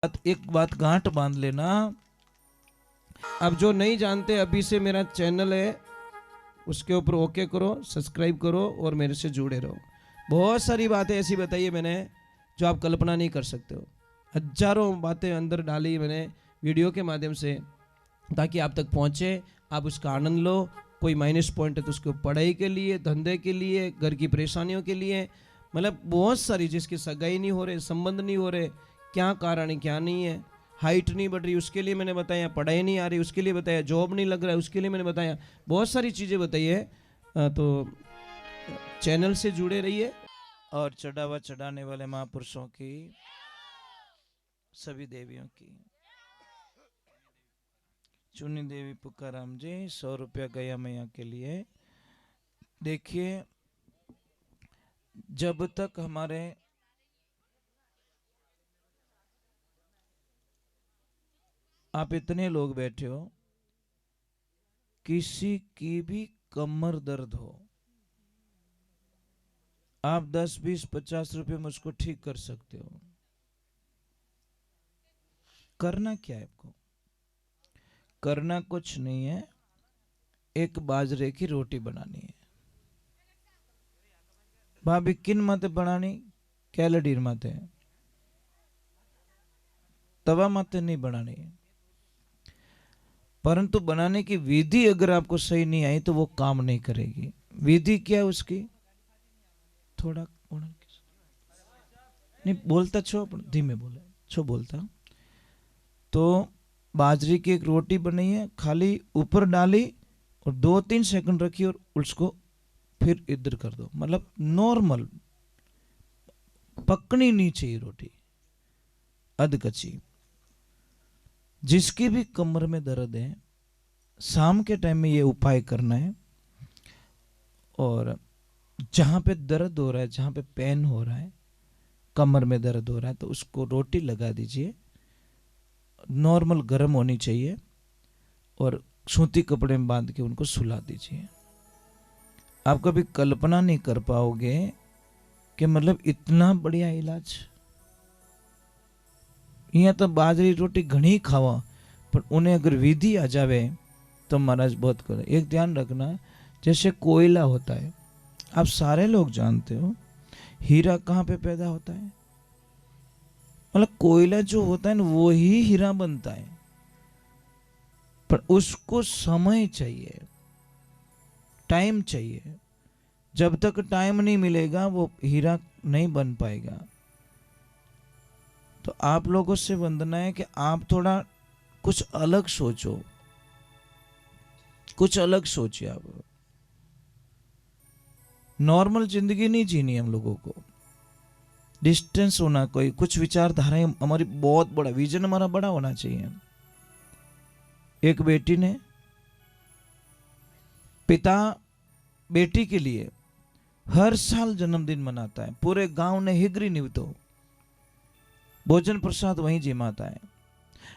एक बात गांठ बांध लेना। अब जो नहीं जानते, अभी से मेरा चैनल है उसके ऊपर ओके करो, सब्सक्राइब करो और मेरे से जुड़े रहो। बहुत सारी बातें ऐसी बताई है मैंने जो आप कल्पना नहीं कर सकते हो। हजारों बातें अंदर डाली मैंने वीडियो के माध्यम से, ताकि आप तक पहुंचे, आप उसका आनंद लो। कोई माइनस पॉइंट है तो उसको पढ़ाई के लिए, धंधे के लिए, घर की परेशानियों के लिए, मतलब बहुत सारी, जिसकी सगाई नहीं हो रहे, संबंध नहीं हो रहे, क्या कारण है क्या नहीं है, हाइट नहीं बढ़ रही उसके लिए मैंने बताया, पढ़ाई नहीं आ रही उसके लिए बताया, जॉब नहीं लग रहा है उसके लिए मैंने बताया, बहुत सारी चीज़ें बताई है। तो चैनल से जुड़े रहिए। और चढ़ावा चढ़ाने वाले महापुरुषों की, सभी देवियों की, चुनी देवी पुकाराम जी 100 रुपया गया मैया के लिए। देखिए, जब तक हमारे आप इतने लोग बैठे हो, किसी की भी कमर दर्द हो, आप 10 20 50 रुपए में उसको ठीक कर सकते हो। करना क्या है आपको? करना कुछ नहीं है, एक बाजरे की रोटी बनानी है। भाभी किन मत बनानी? कैलडीर मत है, तवा मत नहीं बनानी है। परंतु बनाने की विधि अगर आपको सही नहीं आई तो वो काम नहीं करेगी। विधि क्या है उसकी? थोड़ा नहीं बोलता छो, धीमे बोले छो बोलता। तो बाजरे की एक रोटी बनी है, खाली ऊपर डाली और 2-3 सेकंड रखी और उसको फिर इधर कर दो। मतलब नॉर्मल, पकनी नहीं चाहिए रोटी, अधकच्ची। जिसकी भी कमर में दर्द है, शाम के टाइम में ये उपाय करना है। और जहां पे दर्द हो रहा है, जहां पे पेन हो रहा है, कमर में दर्द हो रहा है, तो उसको रोटी लगा दीजिए। नॉर्मल गर्म होनी चाहिए और सूती कपड़े में बांध के उनको सुला दीजिए। आप कभी कल्पना नहीं कर पाओगे कि मतलब इतना बढ़िया इलाज। यहाँ तो बाजरी रोटी घनी खावा, पर उन्हें अगर विधि आ जावे तो महाराज बहुत करे। एक ध्यान रखना, जैसे कोयला होता है, आप सारे लोग जानते हो, हीरा कहाँ पे पैदा होता है? मतलब कोयला जो होता है ना, वो ही हीरा बनता है, पर उसको समय चाहिए, टाइम चाहिए। जब तक टाइम नहीं मिलेगा वो हीरा नहीं बन पाएगा। तो आप लोगों से वंदना है कि आप थोड़ा कुछ अलग सोचो, कुछ अलग सोचिए। आप नॉर्मल जिंदगी नहीं जीनी हम लोगों को, डिस्टेंस होना, कोई कुछ विचारधाराएं हमारी बहुत बड़ा, विजन हमारा बड़ा होना चाहिए। एक बेटी ने, पिता बेटी के लिए हर साल जन्मदिन मनाता है, पूरे गांव ने हिगरी निवतो, भोजन प्रसाद वहीं जिमाता है।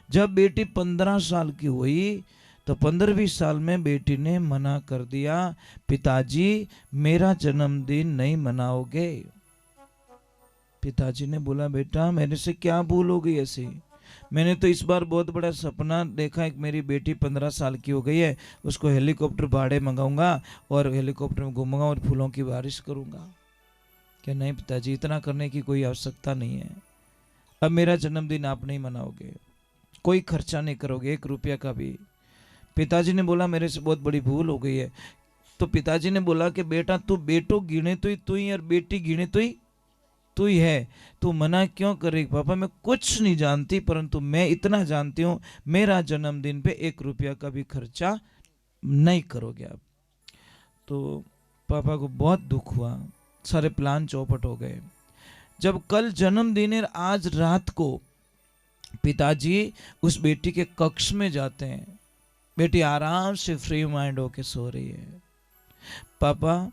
जब बेटी 15 साल की हुई तो 15वीं साल में बेटी ने मना कर दिया, पिताजी मेरा जन्मदिन नहीं मनाओगे। पिताजी ने बोला, बेटा मेरे से क्या भूल हो गई ऐसी? मैंने तो इस बार बहुत बड़ा सपना देखा, एक मेरी बेटी 15 साल की हो गई है, उसको हेलीकॉप्टर भाड़े मंगाऊंगा और हेलीकॉप्टर में घूमूंगा और फूलों की बारिश करूंगा। क्या? नहीं पिताजी, इतना करने की कोई आवश्यकता नहीं है। अब मेरा जन्मदिन आप नहीं मनाओगे, कोई खर्चा नहीं करोगे 1 रुपया का भी। पिताजी ने बोला, मेरे से बहुत बड़ी भूल हो गई है। तो पिताजी ने बोला कि बेटा तू बेटो गिने तो ही तू ही और बेटी गिने तो ही तू ही है, तू मना क्यों कर रही? पापा मैं कुछ नहीं जानती, परंतु मैं इतना जानती हूँ, मेरा जन्मदिन पे 1 रुपया का भी खर्चा नहीं करोगे आप। तो पापा को बहुत दुख हुआ, सारे प्लान चौपट हो गए। जब कल जन्मदिन है, आज रात को पिताजी उस बेटी के कक्ष में जाते हैं। बेटी आराम से फ्री माइंड होके सो रही है। पापा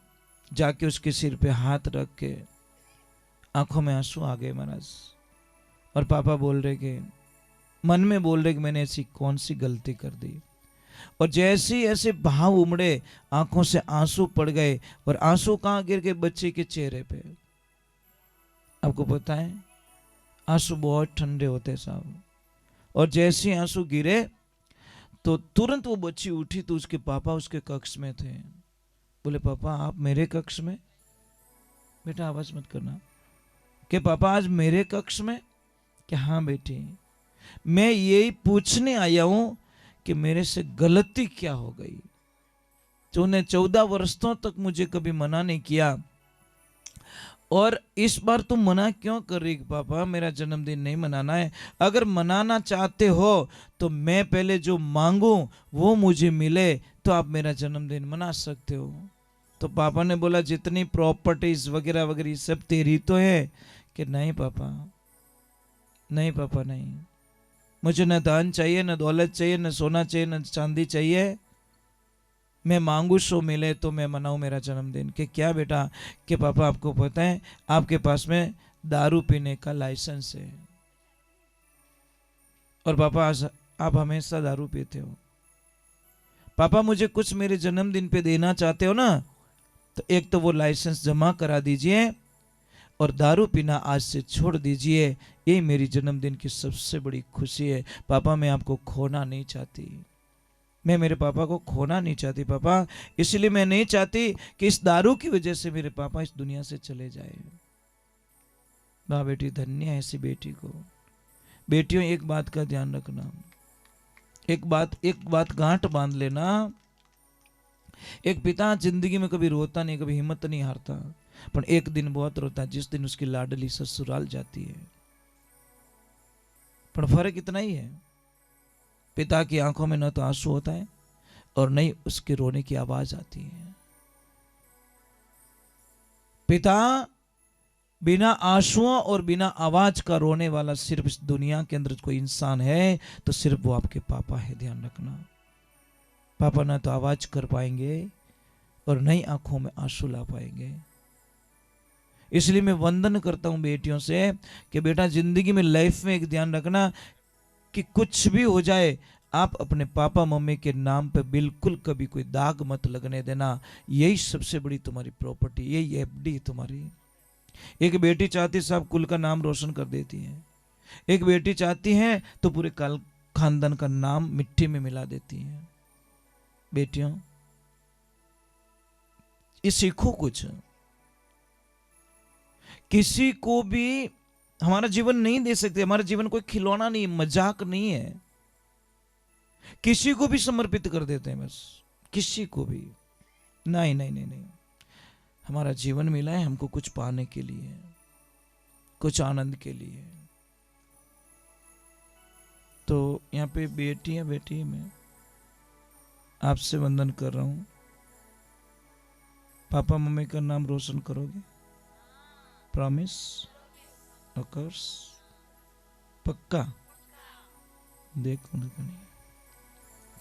जाके उसके सिर पे हाथ रख के, आंखों में आंसू आ गए महाराज। और पापा बोल रहे कि, मन में बोल रहे कि मैंने ऐसी कौन सी गलती कर दी। और जैसे ऐसे भाव उमड़े, आंखों से आंसू पड़ गए, और आंसू कहाँ गिर गए? बच्चे के चेहरे पे। आपको पता है आंसू बहुत ठंडे होते साहब। और जैसे ही आंसू गिरे तो तुरंत वो बच्ची उठी तो उसके पापा उसके कक्ष में थे। बोले पापा आप मेरे कक्ष में? बेटा आवाज मत करना। कि पापा आज मेरे कक्ष में? कि हाँ बेटी, मैं यही पूछने आया हूं कि मेरे से गलती क्या हो गई। तूने 14 वर्षों तक मुझे कभी मना नहीं किया और इस बार तुम मना क्यों कर रही? पापा मेरा जन्मदिन नहीं मनाना है। अगर मनाना चाहते हो तो मैं पहले जो मांगू वो मुझे मिले तो आप मेरा जन्मदिन मना सकते हो। तो पापा ने बोला जितनी प्रॉपर्टीज वगैरह वगैरह सब तेरी तो है। कि नहीं पापा, नहीं पापा नहीं, मुझे न धन चाहिए, न दौलत चाहिए, न सोना चाहिए, न चांदी चाहिए। मैं मांगू सो मिले तो मैं मनाऊं मेरा जन्मदिन। कि क्या बेटा? कि पापा आपको पता है आपके पास में दारू पीने का लाइसेंस है और पापा आज आप हमेशा दारू पीते हो। पापा मुझे कुछ मेरे जन्मदिन पे देना चाहते हो ना, तो एक तो वो लाइसेंस जमा करा दीजिए और दारू पीना आज से छोड़ दीजिए। यही मेरी जन्मदिन की सबसे बड़ी खुशी है। पापा मैं आपको खोना नहीं चाहती, मैं मेरे पापा को खोना नहीं चाहती पापा, इसलिए मैं नहीं चाहती कि इस दारू की वजह से मेरे पापा इस दुनिया से चले जाए। वाह बेटी, धन्य है ऐसी बेटी को। बेटियों एक बात का ध्यान रखना, एक बात गांठ बांध लेना। एक पिता जिंदगी में कभी रोता नहीं, कभी हिम्मत नहीं हारता, पर एक दिन बहुत रोता है जिस दिन उसकी लाडली ससुराल जाती है। पर फर्क इतना ही है, पिता की आंखों में न तो आंसू होता है और न ही उसके रोने की आवाज आती है। पिता बिना आंसुओं और बिना आवाज का रोने वाला सिर्फ इस दुनिया के अंदर कोई इंसान है तो सिर्फ वो आपके पापा है। ध्यान रखना, पापा ना तो आवाज कर पाएंगे और न ही आंखों में आंसू ला पाएंगे। इसलिए मैं वंदन करता हूं बेटियों से कि बेटा जिंदगी में लाइफ में एक ध्यान रखना कि कुछ भी हो जाए आप अपने पापा मम्मी के नाम पे बिल्कुल कभी कोई दाग मत लगने देना। यही सबसे बड़ी तुम्हारी प्रॉपर्टी, यही एफडी तुम्हारी। एक बेटी चाहती साहब कुल का नाम रोशन कर देती है, एक बेटी चाहती है तो पूरे खानदान का नाम मिट्टी में मिला देती है। बेटियों ये सीखो कुछ। किसी को भी हमारा जीवन नहीं दे सकते, हमारा जीवन कोई खिलौना नहीं, मजाक नहीं है। किसी को भी समर्पित कर देते हैं बस, किसी को भी। नहीं नहीं नहीं नहीं, हमारा जीवन मिला है हमको कुछ पाने के लिए, कुछ आनंद के लिए। तो यहाँ पे बेटी है, बेटी मैं आपसे वंदन कर रहा हूं, पापा मम्मी का नाम रोशन करोगे? प्रॉमिस? ऑफकोर्स? पक्का? देखो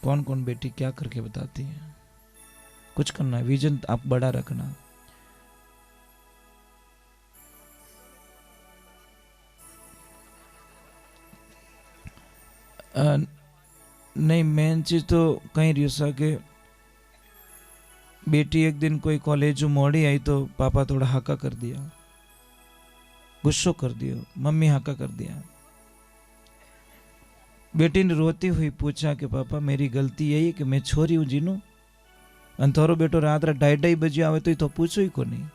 कौन कौन बेटी क्या करके बताती है। कुछ करना है, विजन आप बड़ा रखना। नहीं, मेन चीज तो कहीं रिसा के बेटी एक दिन कोई कॉलेज मोड़ी आई तो पापा थोड़ा हाका कर दिया, गुस्सो कर दियो, मम्मी हाका कर दिया। बेटी ने रोती हुई पूछा कि पापा मेरी गलती यही कि मैं छोरी हूं जीनू, અને थारो बेटो रात 2:30 बजे आवे तो पूछो ही को नहीं।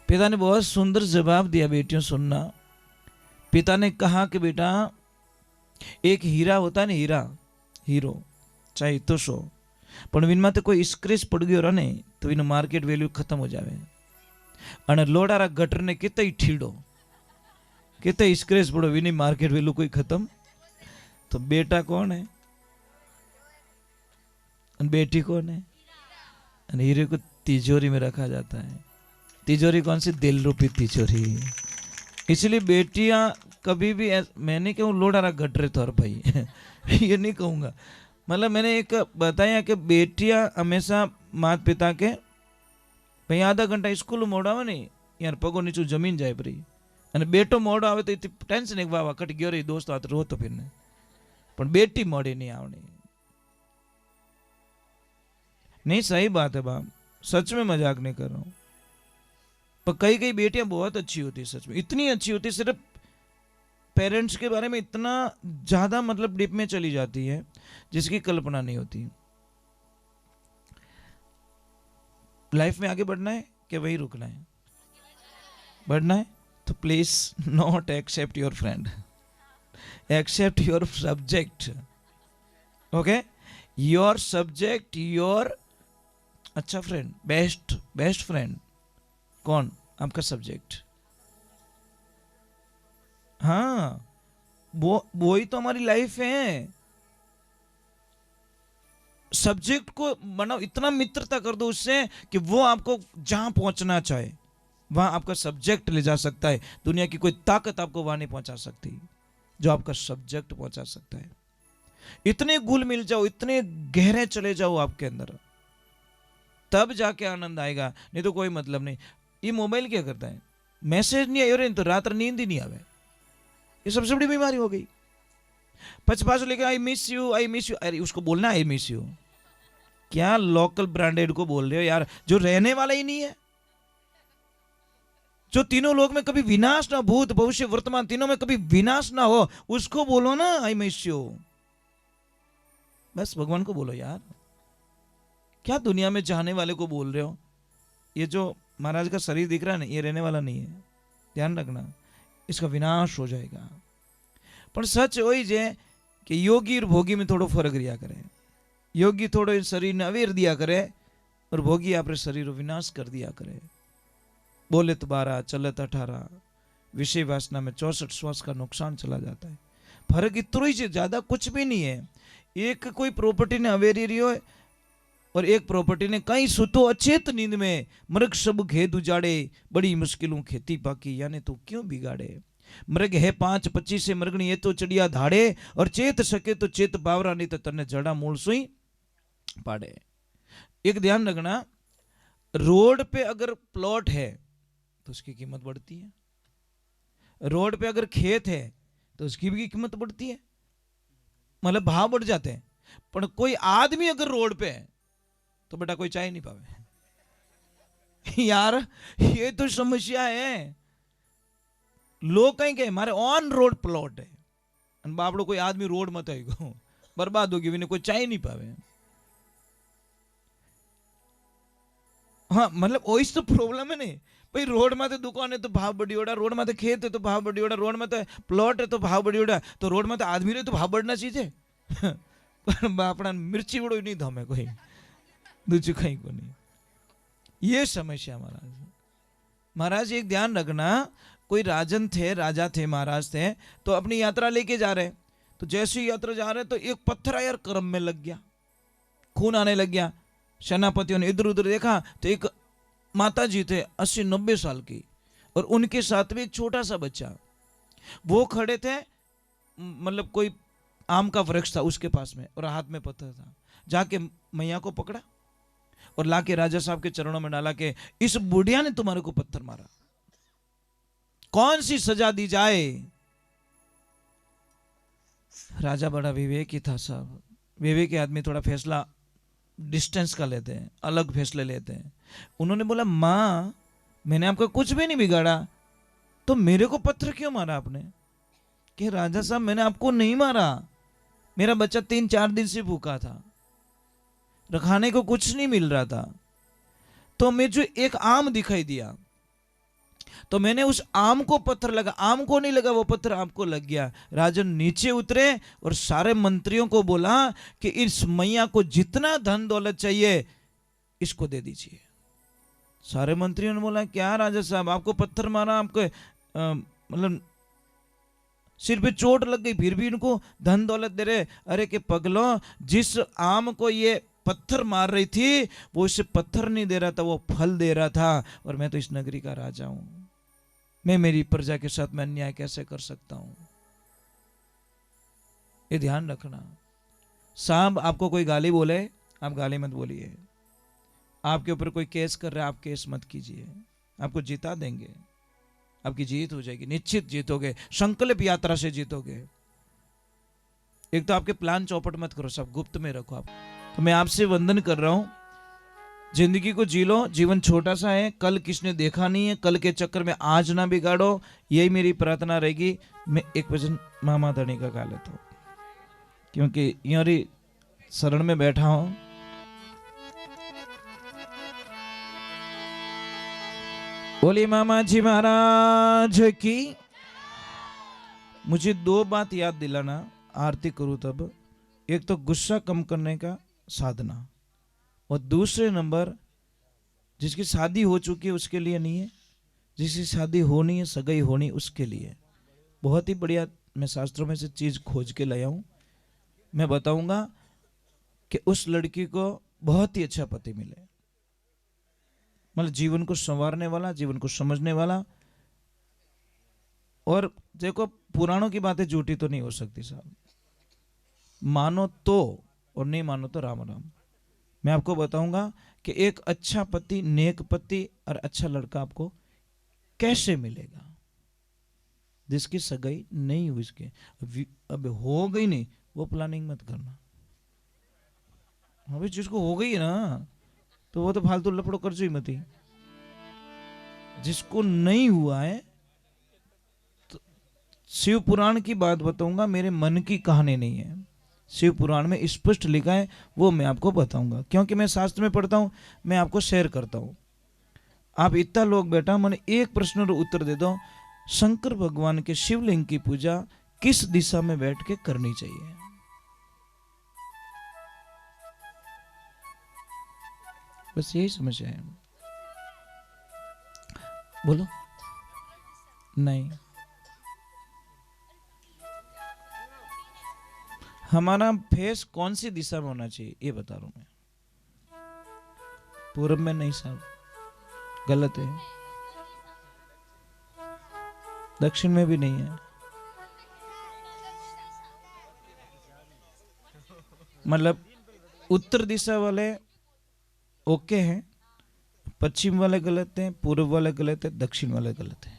पिता ने बहुत सुंदर जवाब दिया, बेटियों सुनना। पिता ने कहा कि बेटा एक हीरा होता है ना, हीरा, हीरो चाहे तो सो, पण विनमा तो कोई स्क्रेच पड़ गयो रहे तो इन मार्केट वेल्यू खत्म हो जावे। અને લોડારા ગટર ને कितई ठीड़ो, कितई स्क्रेच पड़ो, विनी मार्केट वेल्यू कोई खत्म। तो बेटा कौन है बेटी कौन है? हीरे को तिजोरी में रखा जाता है। तिजोरी कौन सी? दिल रूपी तिजोरी। इसलिए बेटियां कभी भी मैं नहीं कहूँ लोडारा घट रहे तो हर भाई ये नहीं कहूँगा, मतलब मैंने एक बताया कि बेटियां हमेशा माता पिता के भाई आधा घंटा स्कूल मोड़ आवे नहीं यार पगो नीचू जमीन जाए परी, અને બેટો મોડો આવે તો ટેન્શન એક વાવા કટ ગયો રે દોસ્તો આ રોતો ફિરને, પણ બેટી મોડી नहीं आवनी। नहीं सही बात है बाप, सच में मजाक नहीं कर रहा हूं। पर कई कई बेटियां बहुत अच्छी होती है, सच में इतनी अच्छी होती है, सिर्फ पेरेंट्स के बारे में इतना ज्यादा मतलब डीप में चली जाती है जिसकी कल्पना नहीं होती। लाइफ में आगे बढ़ना है कि वही रुकना है? बढ़ना है तो please not accept your friend, accept your subject. Okay, your subject, your अच्छा फ्रेंड, बेस्ट फ्रेंड कौन? आपका सब्जेक्ट। हाँ, वो ही तो हमारी लाइफ है। सब्जेक्ट को बनाओ, इतना मित्रता कर दो उससे कि वो आपको जहां पहुंचना चाहे वहां आपका सब्जेक्ट ले जा सकता है। दुनिया की कोई ताकत आपको वहां नहीं पहुंचा सकती जो आपका सब्जेक्ट पहुंचा सकता है। इतने घुल मिल जाओ, इतने गहरे चले जाओ आपके अंदर, तब जाके आनंद आएगा, नहीं तो कोई मतलब नहीं। ये मोबाइल क्या करता है? मैसेज नहीं आए तो रात नींद ही नहीं आवे। ये सबसे बड़ी बीमारी हो गई। पचपास लेके I miss you, I miss you. अरे उसको बोलना आई मिस यू, क्या लोकल ब्रांडेड को बोल रहे हो यार, जो रहने वाला ही नहीं है, जो तीनों लोग में कभी विनाश ना, भूत भविष्य वर्तमान तीनों में कभी विनाश ना हो, उसको बोलो ना आई मिस यू। बस भगवान को बोलो यार, क्या दुनिया में चाहने वाले को बोल रहे हो? ये जो महाराज का शरीर दिख रहा है ना, ये रहने वाला नहीं है, ध्यान रखना, इसका विनाश हो जाएगा। पर सच वही जे कि योगी और भोगी में थोड़ो फर्क रिया करे। योगी थोड़ो शरीर ने अवेर दिया करे और भोगी आपरे शरीर को विनाश कर दिया करे। बोले तो 12, चले तो 18, विषय वासना में 64 श्वास का नुकसान चला जाता है। फर्क इतना ही है, ज्यादा कुछ भी नहीं है। एक कोई प्रॉपर्टी ने अवेरी रही हो और एक प्रॉपर्टी ने कहीं सुतो अचेत नींद में, मृग सब खेत उजाड़े, बड़ी मुश्किलों खेती पाकी, यानी तो क्यों बिगाड़े। मृग है 5-25 से मृगणी ये तो चढ़िया धाड़े, और चेत सके तो चेत बावरा, नहीं तो तने जड़ा मूल सुई पाड़े। एक ध्यान रखना, रोड पे अगर प्लॉट है तो उसकी कीमत बढ़ती है, रोड पे अगर खेत है तो उसकी भी कीमत बढ़ती है, मतलब भाव बढ़ जाते हैं। पर कोई आदमी अगर रोड पे है तो बेटा कोई चाय नहीं पावे यार, ये तो समस्या है। लोग कहीं गए हमारे ऑन रोड प्लॉट है, बापड़ो कोई आदमी रोड मत आएगा, बर्बाद होगी, भी कोई चाय नहीं पावे। हाँ मतलब वही तो प्रॉब्लम है। नहीं भाई, रोड में तो दुकान है तो भाव बढ़ी ओड़ा, रोड में तो खेत है तो भाव बढ़ी ओड़ा, रोड में तो प्लॉट है तो भाव बढ़ी ओड़ा, तो रोड में तो आदमी रहे तो भाव बढ़ना चाहिए। पर बापड़ा मिर्ची बड़ो नहीं धमे कोई दूसरी कहीं को नहीं। ये समस्या महाराज। महाराज एक ध्यान रखना, कोई राजन थे, राजा थे, महाराज थे, तो अपनी यात्रा लेके जा रहे, तो जैसे ही यात्रा जा रहे तो एक पत्थर यार कर्म में लग गया, खून आने लग गया। सेनापतियों ने इधर उधर देखा तो एक माता जी थे 80-90 साल की, और उनके साथ भी एक छोटा सा बच्चा, वो खड़े थे, मतलब कोई आम का वृक्ष था उसके पास में, और हाथ में पत्थर था। जाके मैया को पकड़ा और लाके राजा साहब के चरणों में डाला कि इस बुढ़िया ने तुम्हारे को पत्थर मारा, कौन सी सजा दी जाए। राजा बड़ा विवेकी था साहब, विवेकी आदमी थोड़ा फैसला डिस्टेंस का लेते हैं, अलग फैसले लेते हैं। उन्होंने बोला माँ मैंने आपका कुछ भी नहीं बिगाड़ा, तो मेरे को पत्थर क्यों मारा आपने? कि राजा साहब मैंने आपको नहीं मारा, मेरा बच्चा 3-4 दिन से भूखा था, खाने को कुछ नहीं मिल रहा था, तो मैं जो एक आम दिखाई दिया तो मैंने उस आम को पत्थर लगा, आम को नहीं लगा, वो पत्थर आपको लग गया। राजन नीचे उतरे और सारे मंत्रियों को बोला कि इस मैया को जितना धन दौलत चाहिए इसको दे दीजिए। सारे मंत्रियों ने बोला क्या राजा साहब आपको पत्थर मारा, आपको मतलब सिर पे चोट लग गई, फिर भी इनको धन दौलत दे रहे। अरे के पगलो, जिस आम को ये पत्थर मार रही थी वो इसे पत्थर नहीं दे रहा था, वो फल दे रहा था, और मैं तो इस नगरी का राजा हूं, मैं मेरी प्रजा के साथ मैं अन्याय कैसे कर सकता हूं। ये ध्यान रखना। साहब आपको कोई गाली बोले आप गाली मत बोलिए, आपके ऊपर कोई केस कर रहा है आप केस मत कीजिए, आपको जिता देंगे, आपकी जीत हो जाएगी, निश्चित जीतोगे, संकल्प यात्रा से जीतोगे। एक तो आपके प्लान चौपट मत करो, सब गुप्त में रखो आप। तो मैं आपसे वंदन कर रहा हूं जिंदगी को जी लो, जीवन छोटा सा है, कल किसने देखा नहीं है, कल के चक्कर में आज ना बिगाड़ो, यही मेरी प्रार्थना रहेगी। मैं एक भजन मामा धनी का गा लेता हूँ, क्योंकि यारी शरण में बैठा हूं। बोली मामा जी महाराज की। मुझे दो बात याद दिलाना आरती करूं तब, एक तो गुस्सा कम करने का साधना, और दूसरे नंबर जिसकी शादी हो चुकी है उसके लिए नहीं है, जिसकी शादी होनी है, सगाई होनी उसके लिए। बहुत ही बढ़िया मैं शास्त्रों में से चीज खोज के लाया हूं। मैं बताऊंगा कि उस लड़की को बहुत ही अच्छा पति मिले, मतलब जीवन को संवारने वाला, जीवन को समझने वाला। और देखो पुराणों की बातें झूठी तो नहीं हो सकती साहब, मानो तो और नहीं मानो तो राम राम। मैं आपको बताऊंगा कि एक अच्छा पति, नेक पति और अच्छा लड़का आपको कैसे मिलेगा, जिसकी सगाई नहीं हुई, इसके अब हो गई नहीं, वो प्लानिंग मत करना। अभी जिसको हो गई है ना, तो वो तो फालतू लपड़ो कर ही मत ही। जिसको नहीं हुआ है, तो शिव पुराण की बात बताऊंगा, मेरे मन की कहानी नहीं है, शिव पुराण में स्पष्ट लिखा है, वो मैं आपको बताऊंगा, क्योंकि मैं शास्त्र में पढ़ता हूं, मैं आपको शेयर करता हूं। आप इतना लोग बैठा, मैंने एक प्रश्न का उत्तर दे दो, शंकर भगवान के शिवलिंग की पूजा किस दिशा में बैठ के करनी चाहिए? बस यही समस्या है। बोलो। नहीं, हमारा फेस कौन सी दिशा में होना चाहिए ये बता रहा हूं मैं। पूर्व में नहीं साहब, गलत है। दक्षिण में भी नहीं है, मतलब उत्तर दिशा वाले ओके हैं, पश्चिम वाले गलत हैं, पूर्व वाले गलत है, दक्षिण वाले गलत है।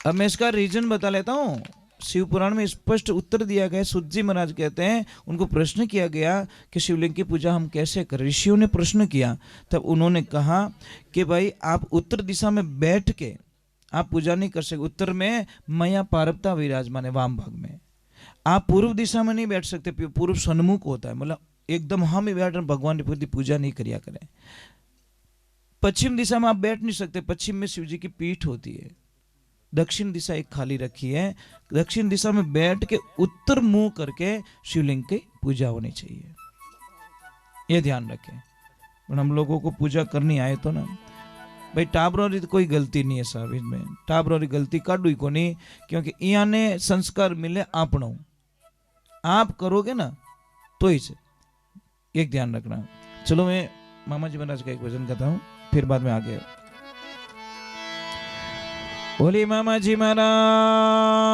अब मैं इसका रीजन बता लेता हूं। शिव पुराण में स्पष्ट उत्तर दिया गया। सूत जी महाराज कहते हैं, उनको प्रश्न किया गया कि शिवलिंग की पूजा हम कैसे करें। ऋषियों ने प्रश्न किया, तब उन्होंने कहा कि भाई आप उत्तर दिशा में बैठ के आप पूजा नहीं कर सकते। उत्तर में मैया पार्वता विराजमान है, वाम भाग में। आप पूर्व दिशा में नहीं बैठ सकते, पूर्व सन्मुख होता है, मतलब एकदम हम बैठ भगवान की पूजा नहीं करिया करें। पश्चिम दिशा में आप बैठ नहीं सकते, पश्चिम में शिव जी की पीठ होती है। दक्षिण दिशा एक खाली रखी है, दक्षिण दिशा में बैठ के उत्तर मुंह करके शिवलिंग की पूजा होनी चाहिए, ये ध्यान रखें। पर हम लोगों को पूजा करनी आए तो ना भाई, टाबरों की कोई गलती नहीं है साहब, इसमें टाबरों की गलती काढू को नहीं, क्योंकि यहाँ ने संस्कार मिले आपनो, आप करोगे ना तो ही से, एक ध्यान रखना। चलो मैं मामा जी महाराज का एक भजन गाता हूँ, फिर बाद में आगे। बोली मामा जी महाराज।